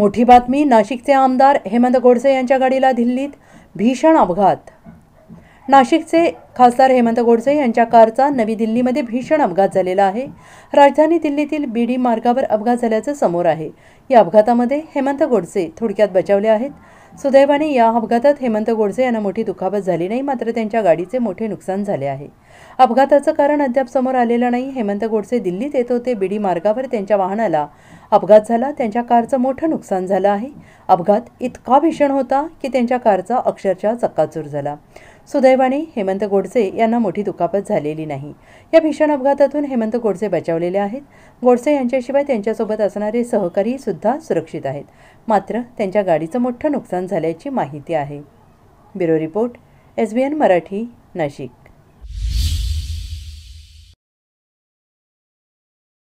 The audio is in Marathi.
मोठी बातमी, नाशिकचे आमदार हेमंत गोडसे यांच्या गाडीला दिल्लीत भीषण अपघात। नाशिकचे खासदार हेमंत गोडसे यांच्या कारचा नवी दिल्लीमध्ये भीषण अपघात झालेला आहे। राजधानी दिल्लीतील बीडी मार्गावर अपघात झाल्याचं समोर आहे। या अपघातामध्ये हेमंत गोडसे थोडक्यात बचावले आहेत। सुदैवाने या अपघातात हेमंत गोडसे यांना मोठी दुखापत झाली नाही, मात्र त्यांच्या गाडीचे मोठे नुकसान झाले आहे। अपघाताचं कारण अद्याप समोर आलेलं नाही। हेमंत गोडसे दिल्लीत येत होते। बीडी मार्गावर त्यांच्या वाहनाला अपघात झाला। त्यांच्या कारचं मोठं नुकसान झालं आहे। अपघात इतका भीषण होता की त्यांच्या कारचा अक्षरशः चक्काचूर झाला। सुदैवाने हेमंत गोडसे यांना मोठी दुखापत झालेली नाही। या भीषण अपघातातून हेमंत गोडसे बचावलेले आहेत। गोडसे यांच्याशिवाय त्यांच्यासोबत असणारे सहकारी सुद्धा सुरक्षित आहेत, मात्र त्यांच्या गाडीचं मोठं नुकसान झाल्याची माहिती आहे। Bureau report, SBN Marathi, Nashik.